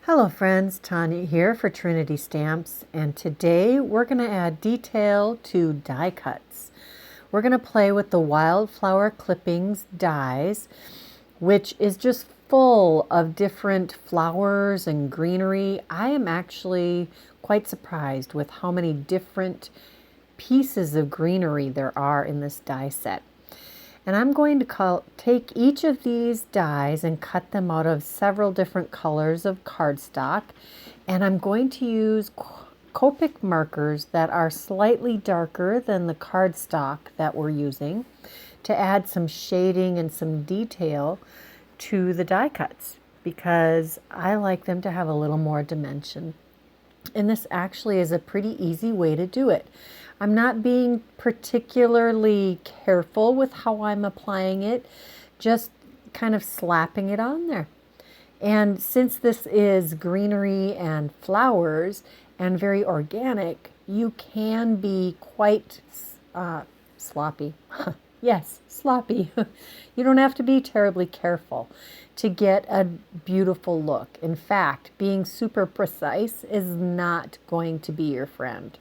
Hello friends, Tanya here for Trinity Stamps, and today we're going to add detail to die cuts. We're going to play with the Wildflower Clippings dies, which is just full of different flowers and greenery. I am actually quite surprised with how many different pieces of greenery there are in this die set. And I'm going to take each of these dies and cut them out of several different colors of cardstock. And I'm going to use Copic markers that are slightly darker than the cardstock that we're using to add some shading and some detail to the die cuts, because I like them to have a little more dimension. And this actually is a pretty easy way to do it. I'm not being particularly careful with how I'm applying it, just kind of slapping it on there. And since this is greenery and flowers and very organic, you can be quite sloppy. Yes, sloppy. You don't have to be terribly careful to get a beautiful look. In fact, being super precise is not going to be your friend.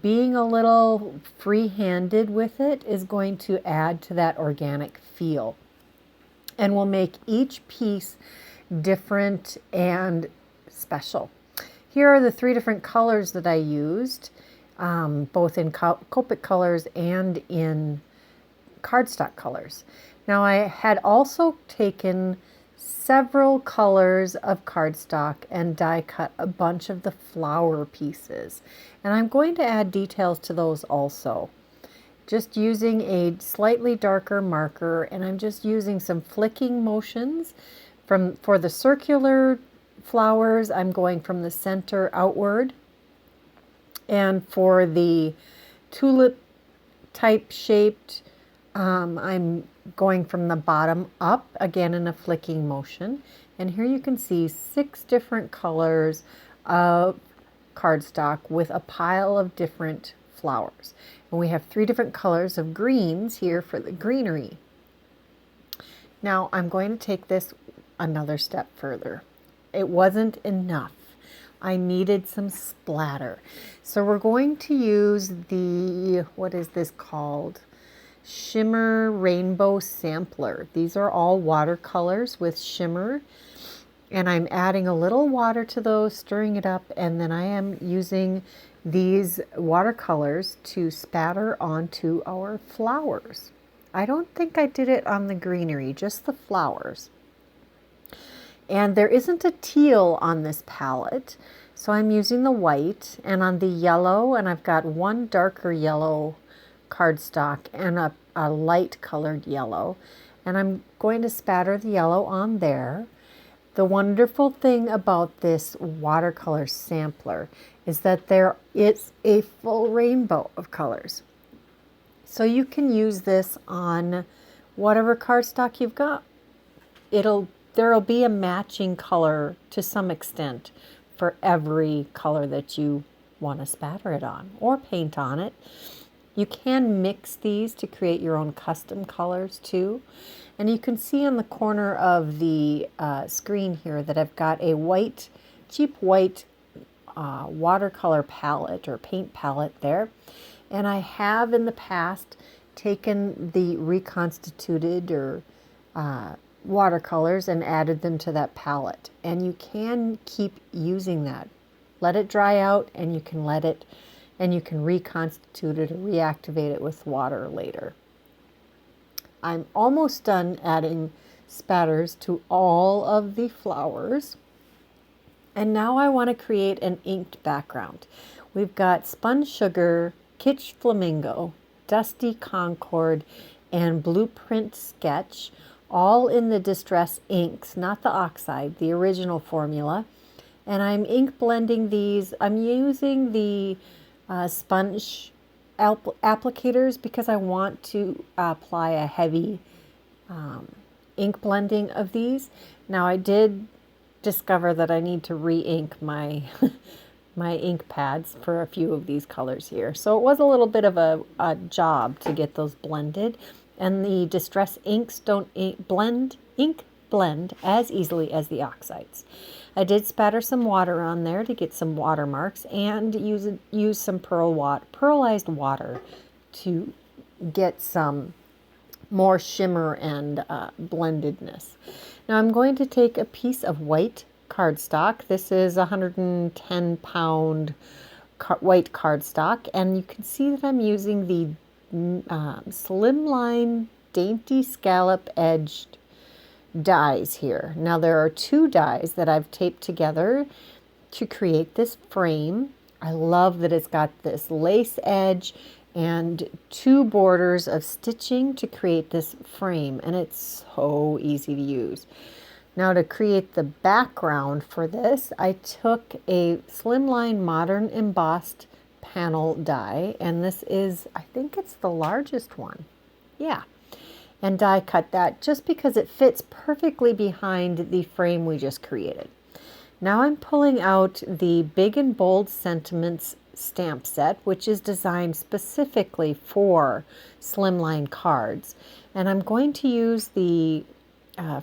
Being a little free-handed with it is going to add to that organic feel and will make each piece different and special. Here are the 3 different colors that I used, both in Copic colors and in cardstock colors. Now I had also taken several colors of cardstock and die cut a bunch of the flower pieces, and I'm going to add details to those also, just using a slightly darker marker. And I'm just using some flicking motions for the circular flowers. I'm going from the center outward, and for the tulip type shaped, I'm going from the bottom up, again in a flicking motion. And here you can see 6 different colors of cardstock with a pile of different flowers. And we have 3 different colors of greens here for the greenery. Now I'm going to take this another step further. It wasn't enough. I needed some splatter. So we're going to use the, what is this called? Shimmer Rainbow Sampler. These are all watercolors with shimmer, and I'm adding a little water to those, stirring it up, and then I am using these watercolors to spatter onto our flowers. I don't think I did it on the greenery, just the flowers. And there isn't a teal on this palette, so I'm using the white, and on the yellow, and I've got one darker yellow cardstock and a light colored yellow, and I'm going to spatter the yellow on there. The wonderful thing about this watercolor sampler is that there is a full rainbow of colors, so you can use this on whatever cardstock you've got. There'll be a matching color to some extent for every color that you want to spatter it on or paint on it. You can mix these to create your own custom colors too. And you can see in the corner of the screen here that I've got a white, cheap white watercolor palette or paint palette there. And I have in the past taken the reconstituted or watercolors and added them to that palette. And you can keep using that. Let it dry out, and you can reconstitute it or reactivate it with water later. I'm almost done adding spatters to all of the flowers. And now I want to create an inked background. We've got Spun Sugar, Kitsch Flamingo, Dusty Concord, and Blueprint Sketch, all in the Distress inks, not the oxide, the original formula. And I'm ink blending these. I'm using the sponge applicators because I want to apply a heavy ink blending of these. Now I did discover that I need to re-ink my my ink pads for a few of these colors here, so it was a little bit of a job to get those blended. And the Distress inks don't blend ink blend as easily as the oxides. I did spatter some water on there to get some watermarks and use some pearlized water to get some more shimmer and blendedness. Now I'm going to take a piece of white cardstock. This is 110 pound white cardstock, and you can see that I'm using the Slimline Dainty Scallop edged dies here. Now there are 2 dies that I've taped together to create this frame. I love that it's got this lace edge and 2 borders of stitching to create this frame, and it's so easy to use. Now to create the background for this, I took a Slimline Modern Embossed panel die, and this is, I think it's the largest one. Yeah. And die cut that just because it fits perfectly behind the frame we just created. Now I'm pulling out the Big and Bold Sentiments stamp set, which is designed specifically for Slimline cards. And I'm going to use the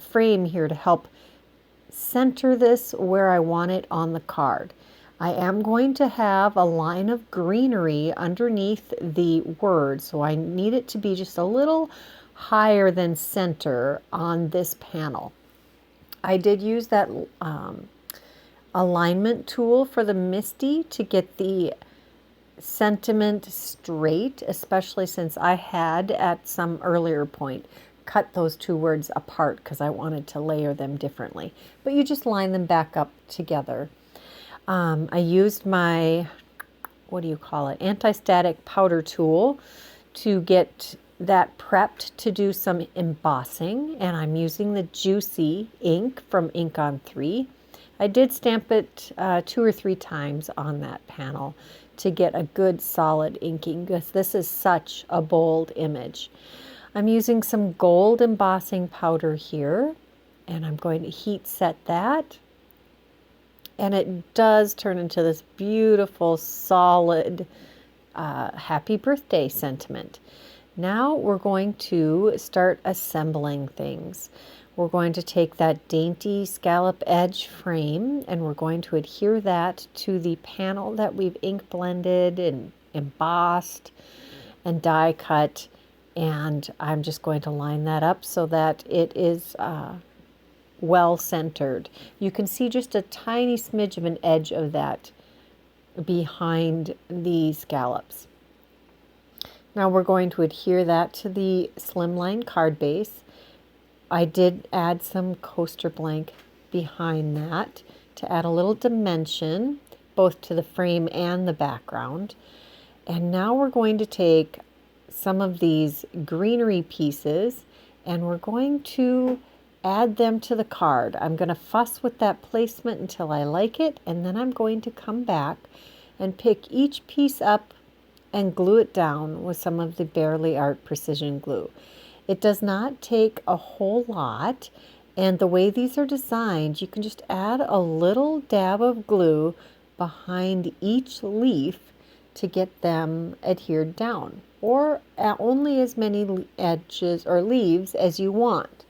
frame here to help center this where I want it on the card. I am going to have a line of greenery underneath the word, so I need it to be just a little higher than center on this panel. I did use that alignment tool for the MISTI to get the sentiment straight, especially since I had at some earlier point cut those 2 words apart because I wanted to layer them differently. But you just line them back up together. I used my, what do you call it, anti-static powder tool to get that prepped to do some embossing, and I'm using the Juicy ink from Ink on 3. I did stamp it 2 or 3 times on that panel to get a good solid inking, because this is such a bold image. I'm using some gold embossing powder here, and I'm going to heat set that. And it does turn into this beautiful, solid, happy birthday sentiment. Now we're going to start assembling things. We're going to take that Dainty Scallop edge frame, and we're going to adhere that to the panel that we've ink blended and embossed and die cut. And I'm just going to line that up so that it is well centered. You can see just a tiny smidge of an edge of that behind the scallops. Now we're going to adhere that to the Slimline card base. I did add some coaster blank behind that to add a little dimension both to the frame and the background. And now we're going to take some of these greenery pieces and we're going to add them to the card. I'm going to fuss with that placement until I like it, and then I'm going to come back and pick each piece up and glue it down with some of the Bearly Art Precision Glue. It does not take a whole lot, and the way these are designed, you can just add a little dab of glue behind each leaf to get them adhered down, or only as many edges or leaves as you want.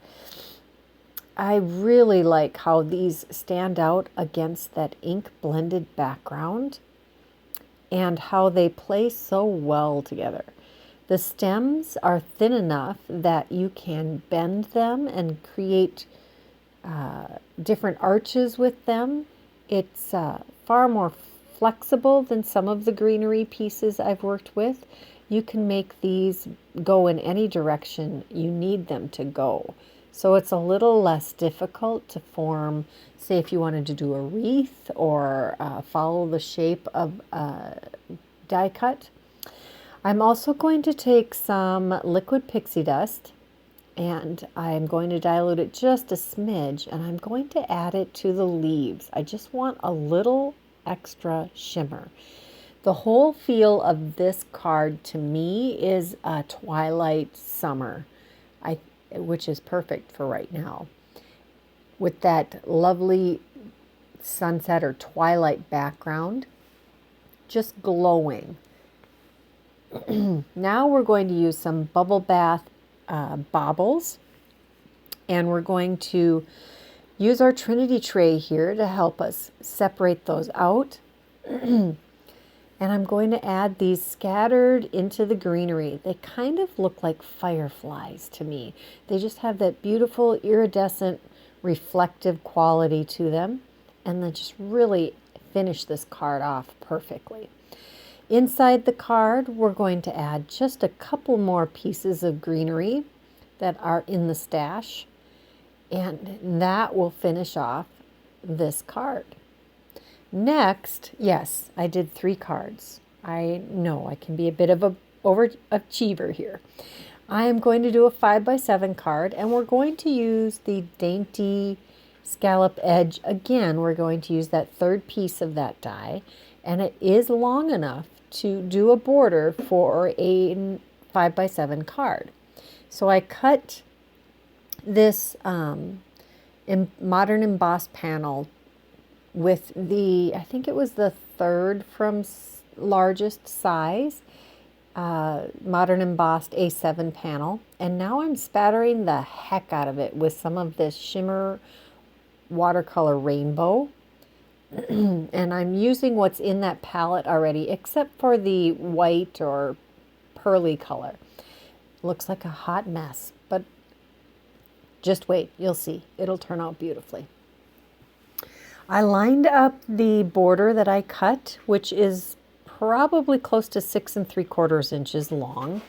I really like how these stand out against that ink blended background and how they play so well together. The stems are thin enough that you can bend them and create different arches with them. It's far more flexible than some of the greenery pieces I've worked with. You can make these go in any direction you need them to go. So it's a little less difficult to form, say if you wanted to do a wreath or follow the shape of a die cut. I'm also going to take some liquid pixie dust and I'm going to dilute it just a smidge, and I'm going to add it to the leaves. I just want a little extra shimmer. The whole feel of this card to me is a twilight summer, which is perfect for right now. With that lovely sunset or twilight background, just glowing. Now we're going to use some bubble bath baubles, And we're going to use our Trinity tray here to help us separate those out. And I'm going to add these scattered into the greenery. They kind of look like fireflies to me. They just have that beautiful iridescent reflective quality to them, and then just really finish this card off perfectly. Inside the card, we're going to add just a couple more pieces of greenery that are in the stash, and that will finish off this card. Next, yes, I did 3 cards. I know I can be a bit of a overachiever here. I am going to do a 5x7 card, and we're going to use the Dainty scallop edge. Again, we're going to use that 3rd piece of that die, and it is long enough to do a border for a 5x7 card. So I cut this modern embossed panel with the, I think it was the 3rd from largest size, modern embossed A7 panel. And now I'm spattering the heck out of it with some of this Shimmer watercolor rainbow. And I'm using what's in that palette already, except for the white or pearly color. Looks like a hot mess, but just wait, you'll see. It'll turn out beautifully. I lined up the border that I cut, which is probably close to 6 3/4 inches long.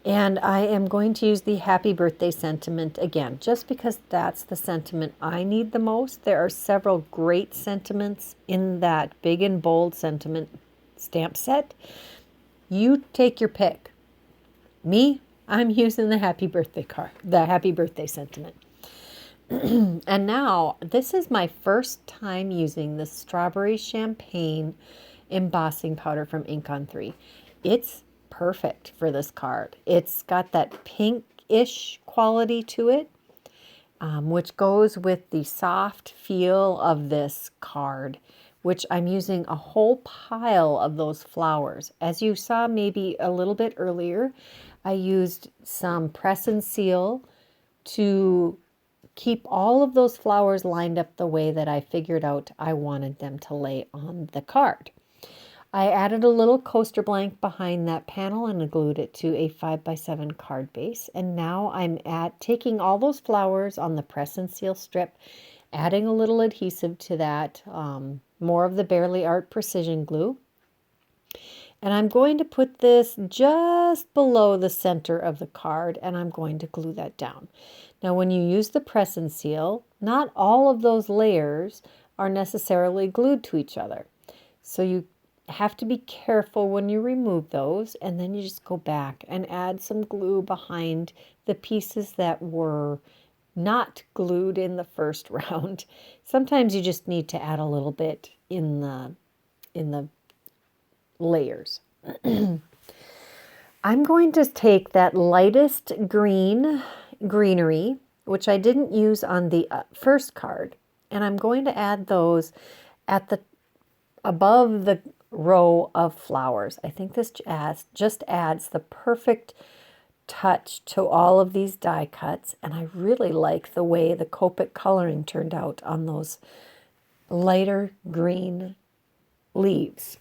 And I am going to use the happy birthday sentiment again, just because that's the sentiment I need the most. There are several great sentiments in that big and bold sentiment stamp set. You take your pick. Me, I'm using the happy birthday card, the happy birthday sentiment. And now, this is my first time using the strawberry champagne embossing powder from Ink on 3. It's perfect for this card. It's got that pinkish quality to it, which goes with the soft feel of this card, which I'm using a whole pile of those flowers. As you saw maybe a little bit earlier, I used some press and seal to keep all of those flowers lined up the way that I figured out I wanted them to lay on the card. I added a little coaster blank behind that panel and glued it to a 5x7 card base. And now I'm taking all those flowers on the press and seal strip, adding a little adhesive to that, more of the Barely Art precision glue. And I'm going to put this just below the center of the card, and I'm going to glue that down. Now, when you use the press and seal, not all of those layers are necessarily glued to each other. So you have to be careful when you remove those, and then you just go back and add some glue behind the pieces that were not glued in the first round. Sometimes you just need to add a little bit in the layers. I'm going to take that lightest greenery, which I didn't use on the first card, and I'm going to add those at the above the row of flowers. I think this just adds the perfect touch to all of these die cuts, and I really like the way the Copic coloring turned out on those lighter green leaves.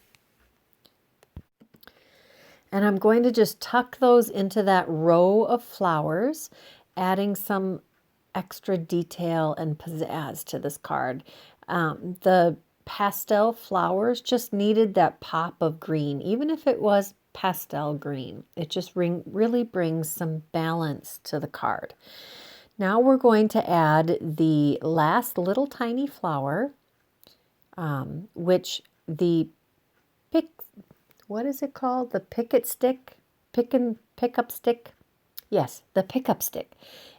And I'm going to just tuck those into that row of flowers, adding some extra detail and pizzazz to this card. The pastel flowers just needed that pop of green, even if it was pastel green. It just really brings some balance to the card. Now we're going to add the last little tiny flower, which what is it called? The pickup stick? Yes, the pickup stick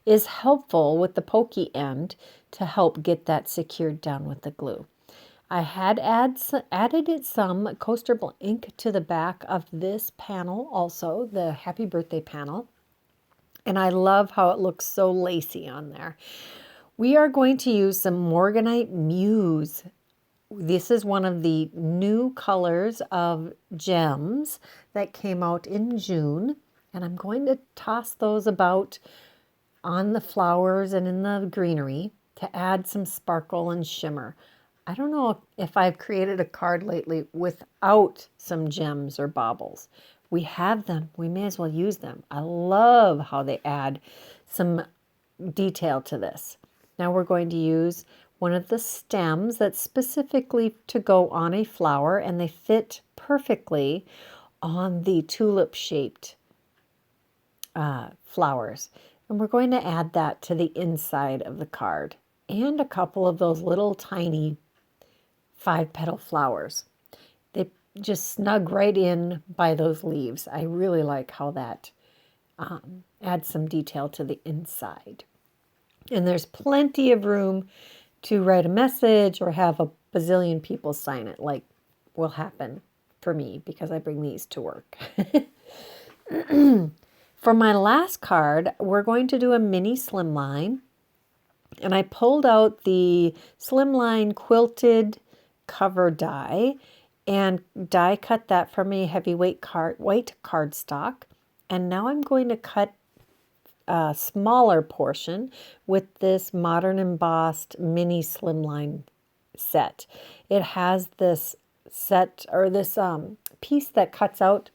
is helpful with the pokey end to help get that secured down with the glue. I had added some coaster ink to the back of this panel also, the Happy Birthday panel. And I love how it looks so lacy on there. We are going to use some Morganite Muse. This is one of the new colors of gems that came out in June. And I'm going to toss those about on the flowers and in the greenery to add some sparkle and shimmer. I don't know if I've created a card lately without some gems or baubles. We have them. We may as well use them. I love how they add some detail to this. Now we're going to use one of the stems that's specifically to go on a flower, and they fit perfectly on the tulip-shaped flowers. And we're going to add that to the inside of the card and a couple of those little tiny 5-petal flowers. They just snug right in by those leaves. I really like how that adds some detail to the inside. And there's plenty of room to write a message or have a bazillion people sign it, like will happen for me because I bring these to work. For my last card, we're going to do a mini slimline. And I pulled out the Slimline Quilted cover die and die cut that from a heavyweight white cardstock. And now I'm going to cut a smaller portion with this modern embossed mini slimline set. It has this set or this piece that cuts out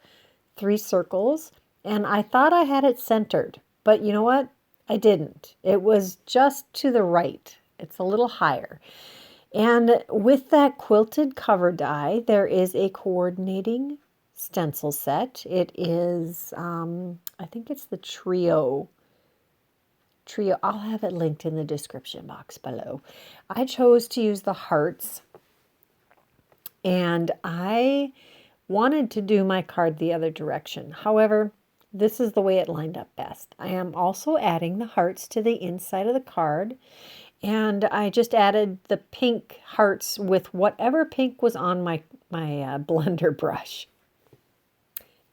3 circles, and I thought I had it centered, but you know what? I didn't. It was just to the right. It's a little higher. And with that quilted cover die, there is a coordinating stencil set. It is, I think it's the trio. I'll have it linked in the description box below. I chose to use the hearts, and I wanted to do my card the other direction. However, this is the way it lined up best. I am also adding the hearts to the inside of the card, and I just added the pink hearts with whatever pink was on my blender brush.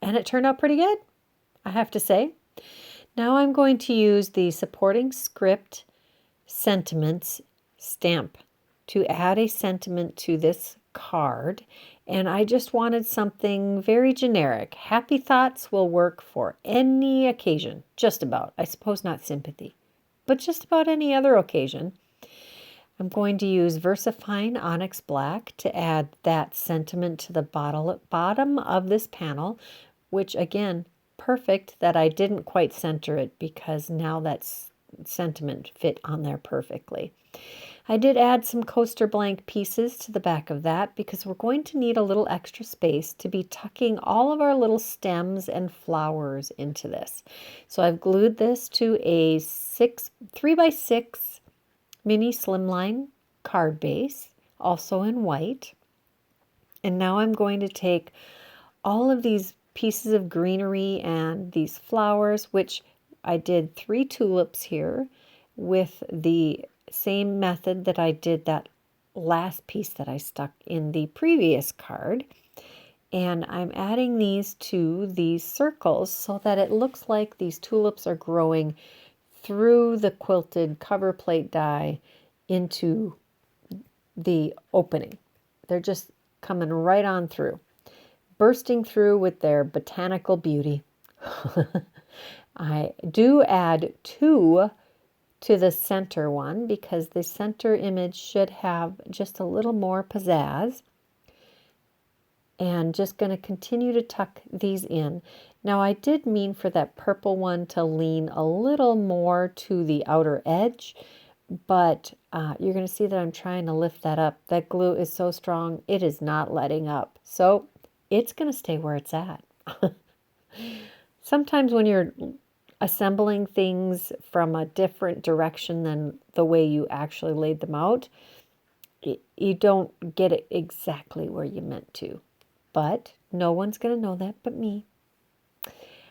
And it turned out pretty good, I have to say. Now I'm going to use the supporting script sentiments stamp to add a sentiment to this card. And I just wanted something very generic. Happy thoughts will work for any occasion, just about. I suppose not sympathy, but just about any other occasion. I'm going to use VersaFine Onyx Black to add that sentiment to the bottom of this panel, which again, perfect that I didn't quite center it because now that sentiment fit on there perfectly. I did add some coaster blank pieces to the back of that because we're going to need a little extra space to be tucking all of our little stems and flowers into this. So I've glued this to a 3x6 mini slimline card base, also in white. And now I'm going to take all of these pieces of greenery and these flowers, which I did 3 tulips here with the same method that I did that last piece that I stuck in the previous card. And I'm adding these to these circles so that it looks like these tulips are growing through the quilted cover plate die into the opening. They're just coming right on through, bursting through with their botanical beauty. I do add 2 to the center one because the center image should have just a little more pizzazz. And just going to continue to tuck these in. Now I did mean for that purple one to lean a little more to the outer edge, but you're going to see that I'm trying to lift that up. That glue is so strong, it is not letting up. So it's going to stay where it's at. Sometimes when you're assembling things from a different direction than the way you actually laid them out, you don't get it exactly where you meant to. But no one's going to know that but me.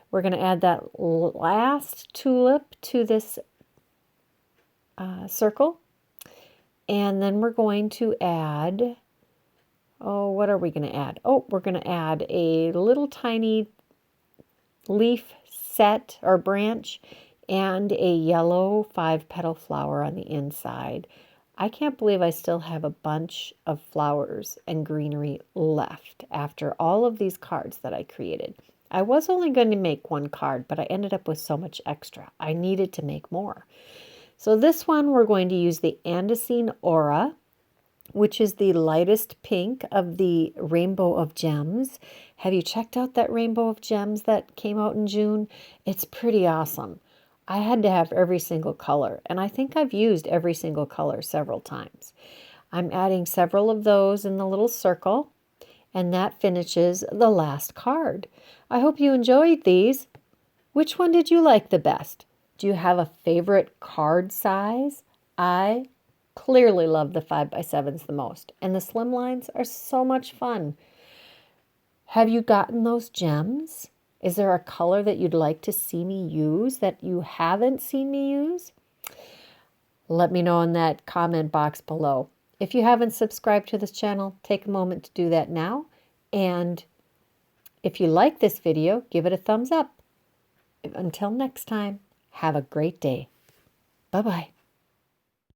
We're going to add that last tulip to this circle. And then we're going to add, what are we going to add? We're going to add a little tiny leaf set or branch and a yellow 5-petal flower on the inside. I can't believe I still have a bunch of flowers and greenery left after all of these cards that I created. I was only going to make one card, but I ended up with so much extra. I needed to make more. So this one, we're going to use the Andesine Aura, which is the lightest pink of the Rainbow of Gems. Have you checked out that Rainbow of Gems that came out in June? It's pretty awesome. I had to have every single color, and I think I've used every single color several times. I'm adding several of those in the little circle, and that finishes the last card. I hope you enjoyed these. Which one did you like the best? Do you have a favorite card size? I clearly love the 5x7s the most, and the Slimlines are so much fun. Have you gotten those gems? Is there a color that you'd like to see me use that you haven't seen me use? Let me know in that comment box below. If you haven't subscribed to this channel, take a moment to do that now. And if you like this video, give it a thumbs up. Until next time, have a great day. Bye-bye.